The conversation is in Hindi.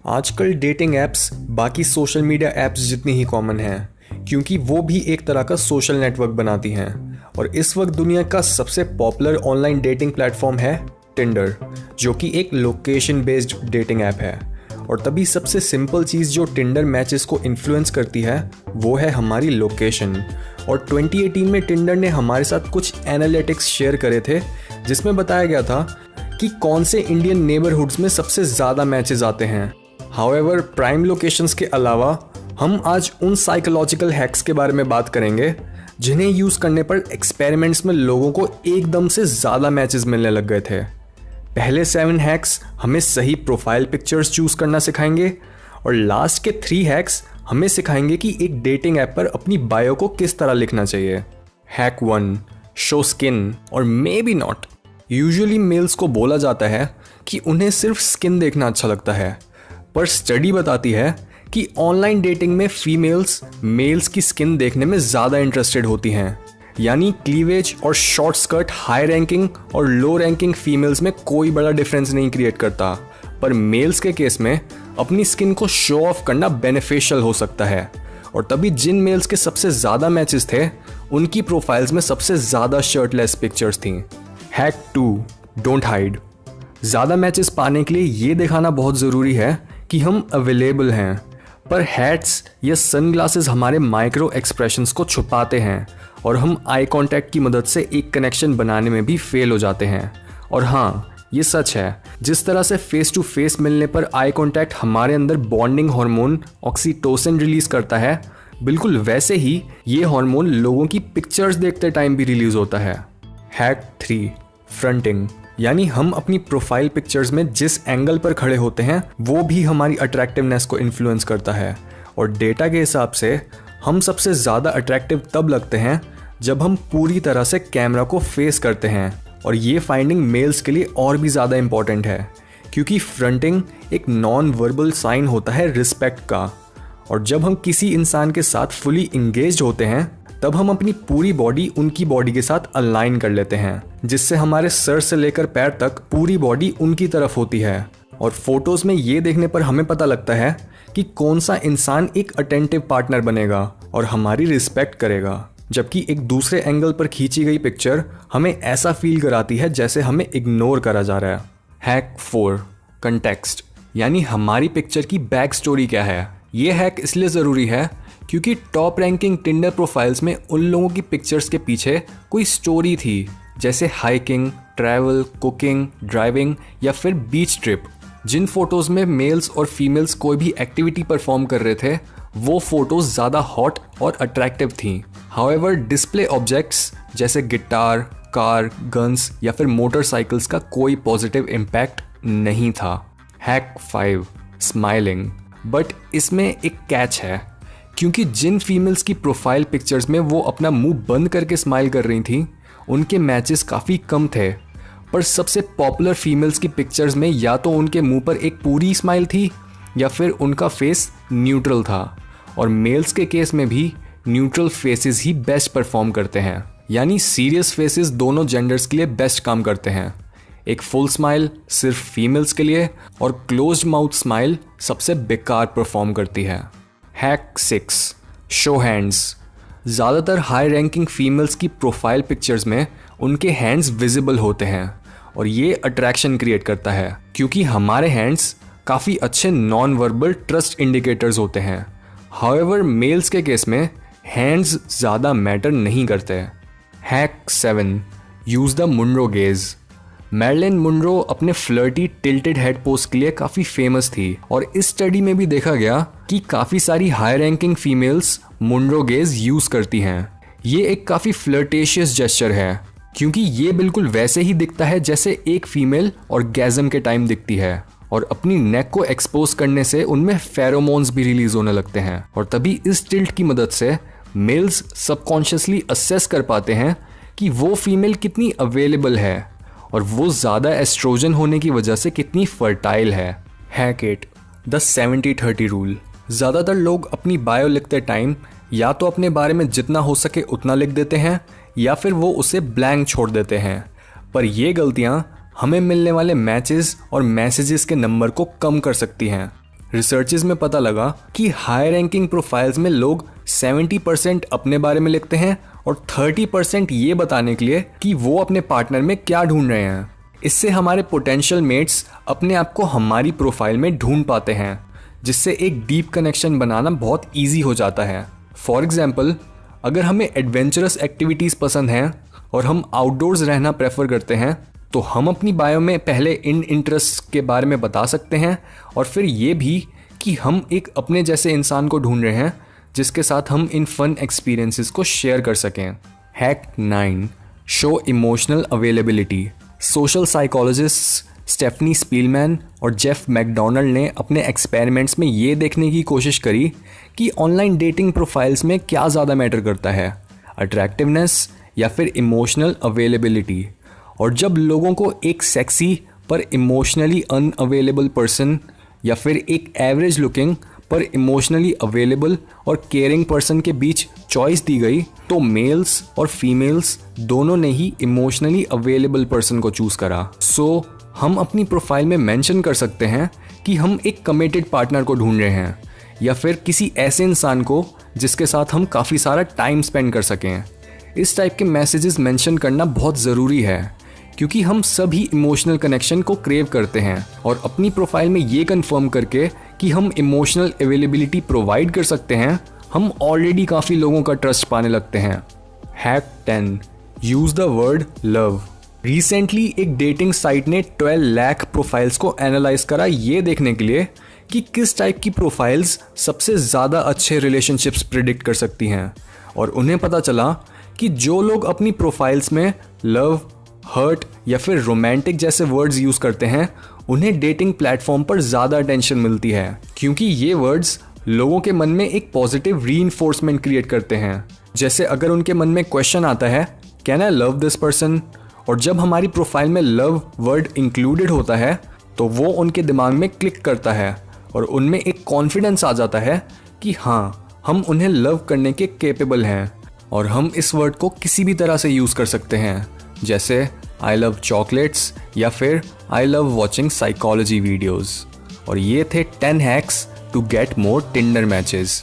आजकल डेटिंग ऐप्स बाकी सोशल मीडिया ऐप्स जितनी ही कॉमन हैं, क्योंकि वो भी एक तरह का सोशल नेटवर्क बनाती हैं। और इस वक्त दुनिया का सबसे पॉपुलर ऑनलाइन डेटिंग प्लेटफॉर्म है टिंडर, जो कि एक लोकेशन बेस्ड डेटिंग ऐप है। और तभी सबसे सिंपल चीज़ जो टिंडर मैचेस को इन्फ्लुएंस करती है वो है हमारी लोकेशन। और 2018 में टिंडर ने हमारे साथ कुछ एनालिटिक्स शेयर करे थे, जिसमें बताया गया था कि कौन से इंडियन नेबरहुड्स में सबसे ज़्यादा मैचेस आते हैं। हाउएवर, प्राइम लोकेशंस के अलावा हम आज उन साइकोलॉजिकल हैक्स के बारे में बात करेंगे जिन्हें यूज़ करने पर एक्सपेरिमेंट्स में लोगों को एकदम से ज़्यादा मैचेस मिलने लग गए थे। पहले 7 हैक्स हमें सही प्रोफाइल पिक्चर्स चूज़ करना सिखाएंगे, और लास्ट के 3 हैक्स हमें सिखाएंगे कि एक डेटिंग ऐप पर अपनी बायो को किस तरह लिखना चाहिए। हैक 1, शो स्किन और maybe not. Usually males को बोला जाता है कि उन्हें सिर्फ स्किन देखना अच्छा लगता है, पर स्टडी बताती है कि ऑनलाइन डेटिंग में फीमेल्स मेल्स की स्किन देखने में ज़्यादा इंटरेस्टेड होती हैं। यानी क्लीवेज और शॉर्ट स्कर्ट हाई रैंकिंग और लो रैंकिंग फीमेल्स में कोई बड़ा डिफरेंस नहीं क्रिएट करता, पर मेल्स के केस में अपनी स्किन को शो ऑफ करना बेनिफिशियल हो सकता है। और तभी जिन मेल्स के सबसे ज़्यादा मैचेस थे उनकी प्रोफाइल्स में सबसे ज़्यादा शर्टलेस पिक्चर्स थीं। Hack 2, don't hide. ज़्यादा मैचेस पाने के लिए ये दिखाना बहुत ज़रूरी है कि हम अवेलेबल हैं, पर हैट्स या सनग्लासेस हमारे माइक्रो एक्सप्रेशंस को छुपाते हैं और हम आई कांटेक्ट की मदद से एक कनेक्शन बनाने में भी फेल हो जाते हैं। और हाँ, ये सच है, जिस तरह से फेस टू फेस मिलने पर आई कांटेक्ट हमारे अंदर बॉन्डिंग हार्मोन ऑक्सीटोसिन रिलीज करता है, बिल्कुल वैसे ही ये हार्मोन लोगों की पिक्चर्स देखते टाइम भी रिलीज होता है। Hack 3, fronting. यानी हम अपनी प्रोफाइल पिक्चर्स में जिस एंगल पर खड़े होते हैं वो भी हमारी अट्रैक्टिवनेस को इन्फ्लुएंस करता है। और डेटा के हिसाब से हम सबसे ज़्यादा अट्रैक्टिव तब लगते हैं जब हम पूरी तरह से कैमरा को फेस करते हैं। और ये फाइंडिंग मेल्स के लिए और भी ज़्यादा इंपॉर्टेंट है, क्योंकि फ्रंटिंग एक नॉन वर्बल साइन होता है रिस्पेक्ट का। और जब हम किसी इंसान के साथ फुली इंगेज्ड होते हैं तब हम अपनी पूरी बॉडी उनकी बॉडी के साथ अलाइन कर लेते हैं, जिससे हमारे सर से लेकर पैर तक पूरी बॉडी उनकी तरफ होती है। और फोटोज़ में ये देखने पर हमें पता लगता है कि कौन सा इंसान एक अटेंटिव पार्टनर बनेगा और हमारी रिस्पेक्ट करेगा, जबकि एक दूसरे एंगल पर खींची गई पिक्चर हमें ऐसा फील कराती है जैसे हमें इग्नोर करा जा रहा है। Hack 4, context. यानी हमारी पिक्चर की बैक स्टोरी क्या है। ये हैक इसलिए ज़रूरी है क्योंकि टॉप रैंकिंग टिंडर प्रोफाइल्स में उन लोगों की पिक्चर्स के पीछे कोई स्टोरी थी, जैसे हाइकिंग, ट्रैवल, कुकिंग, ड्राइविंग या फिर बीच ट्रिप। जिन फोटोज़ में मेल्स और फीमेल्स कोई भी एक्टिविटी परफॉर्म कर रहे थे वो फोटोज़ ज़्यादा हॉट और अट्रैक्टिव थीं। हाउएवर, डिस्प्ले ऑब्जेक्ट्स जैसे गिटार, कार, गन्स या फिर मोटरसाइकिल्स का कोई पॉजिटिव इम्पैक्ट नहीं था। Hack 5, smiling. बट इसमें एक कैच है, क्योंकि जिन फीमेल्स की प्रोफाइल पिक्चर्स में वो अपना मुंह बंद करके स्माइल कर रही थी उनके मैचेस काफ़ी कम थे। पर सबसे पॉपुलर फीमेल्स की पिक्चर्स में या तो उनके मुंह पर एक पूरी स्माइल थी या फिर उनका फेस न्यूट्रल था। और मेल्स के केस में भी न्यूट्रल फेसेस ही बेस्ट परफॉर्म करते हैं। यानी सीरियस फेसेस दोनों जेंडर्स के लिए बेस्ट काम करते हैं। एक फुल स्माइल सिर्फ फीमेल्स के लिए और क्लोज्ड माउथ स्माइल सबसे बेकार परफॉर्म करती है। Hack 6, show hands. ज़्यादातर हाई रैंकिंग फीमेल्स की प्रोफाइल पिक्चर्स में उनके हैंड्स विजिबल होते हैं और ये अट्रैक्शन क्रिएट करता है, क्योंकि हमारे हैंड्स काफ़ी अच्छे नॉन वर्बल ट्रस्ट इंडिकेटर्स होते हैं। हाउएवर, मेल्स के केस में हैंड्स ज़्यादा मैटर नहीं करते। Hack 7, use the Monroe gaze. Marilyn Monroe अपने फ्लर्टी टिल्टेड हेड पोज के लिए काफ़ी फेमस थी, और इस स्टडी में भी देखा गया कि काफ़ी सारी high ranking females Monroe gaze use करती हैं। ये एक काफ़ी फ्लर्टेशियस जेस्चर है, क्योंकि ये बिल्कुल वैसे ही दिखता है जैसे एक फीमेल ऑर्गेज़म के टाइम दिखती है, और अपनी नेक को एक्सपोज करने से उनमें फेरोमोन्स भी रिलीज होने लगते हैं। और तभी इस टिल्ट की मदद से मेल्स सबकॉन्शियसली असेस कर पाते हैं कि वो फीमेल कितनी अवेलेबल है और वो ज़्यादा एस्ट्रोजन होने की वजह से कितनी फर्टाइल है। Hack 8, the 70-30 rule. ज़्यादातर लोग अपनी बायो लिखते टाइम या तो अपने बारे में जितना हो सके उतना लिख देते हैं या फिर वो उसे ब्लैंक छोड़ देते हैं, पर ये गलतियाँ हमें मिलने वाले मैचेस और मैसेजेस के नंबर को कम कर सकती हैं। रिसर्चेस में पता लगा कि हाई रैंकिंग प्रोफाइल्स में लोग 70% अपने बारे में लिखते हैं और 30% ये बताने के लिए कि वो अपने पार्टनर में क्या ढूंढ रहे हैं। इससे हमारे पोटेंशियल मेट्स अपने आप को हमारी प्रोफाइल में ढूंढ पाते हैं, जिससे एक डीप कनेक्शन बनाना बहुत ईजी हो जाता है। फॉर एग्जाम्पल, अगर हमें एडवेंचरस एक्टिविटीज़ पसंद हैं और हम आउटडोर्स रहना प्रेफर करते हैं, तो हम अपनी बायो में पहले इन इंटरेस्ट के बारे में बता सकते हैं और फिर ये भी कि हम एक अपने जैसे इंसान को ढूंढ रहे हैं जिसके साथ हम इन फन एक्सपीरियंसेस को शेयर कर सकें। Hack 9, show emotional availability. Social psychologist Stephanie Spielman और जेफ मैकडोनाल्ड ने अपने एक्सपेरिमेंट्स में ये देखने की कोशिश करी कि ऑनलाइन डेटिंग प्रोफाइल्स में क्या ज़्यादा मैटर करता है, अट्रैक्टिवनेस या फिर इमोशनल अवेलेबिलिटी। और जब लोगों को एक सेक्सी पर इमोशनली अनअवेलेबल पर्सन या फिर एक एवरेज लुकिंग पर इमोशनली अवेलेबल और केयरिंग पर्सन के बीच चॉइस दी गई, तो मेल्स और फीमेल्स दोनों ने ही इमोशनली अवेलेबल पर्सन को चूज़ करा। सो हम अपनी प्रोफाइल में मेंशन कर सकते हैं कि हम एक कमिटेड पार्टनर को ढूंढ रहे हैं या फिर किसी ऐसे इंसान को जिसके साथ हम काफ़ी सारा टाइम स्पेंड कर सकें। इस टाइप के मैसेजेस मेंशन करना बहुत ज़रूरी है क्योंकि हम सभी इमोशनल कनेक्शन को क्रेव करते हैं और अपनी प्रोफाइल में ये कंफर्म करके कि हम इमोशनल अवेलेबिलिटी प्रोवाइड कर सकते हैं, हम ऑलरेडी काफ़ी लोगों का ट्रस्ट पाने लगते हैं। Hack 10, use the word love. Recently एक डेटिंग साइट ने 12 लाख प्रोफाइल्स को एनालाइज करा ये देखने के लिए कि किस टाइप की प्रोफाइल्स सबसे ज़्यादा अच्छे रिलेशनशिप्स प्रिडिक्ट कर सकती हैं, और उन्हें पता चला कि जो लोग अपनी प्रोफाइल्स में लव, हर्ट या फिर रोमांटिक जैसे वर्ड्स यूज़ करते हैं, उन्हें डेटिंग प्लेटफॉर्म पर ज़्यादा अटेंशन मिलती है क्योंकि ये वर्ड्स लोगों के मन में एक पॉजिटिव रीइंफोर्समेंट क्रिएट करते हैं। जैसे अगर उनके मन में क्वेश्चन आता है, can I love this person, और जब हमारी प्रोफाइल में लव वर्ड इंक्लूडेड होता है तो वो उनके दिमाग में क्लिक करता है और उनमें एक कॉन्फिडेंस आ जाता है कि हाँ, हम उन्हें लव करने के कैपेबल हैं। और हम इस वर्ड को किसी भी तरह से यूज़ कर सकते हैं, जैसे आई लव चॉकलेट्स या फिर I love watching psychology videos. और ये थे 10 hacks to get more Tinder matches.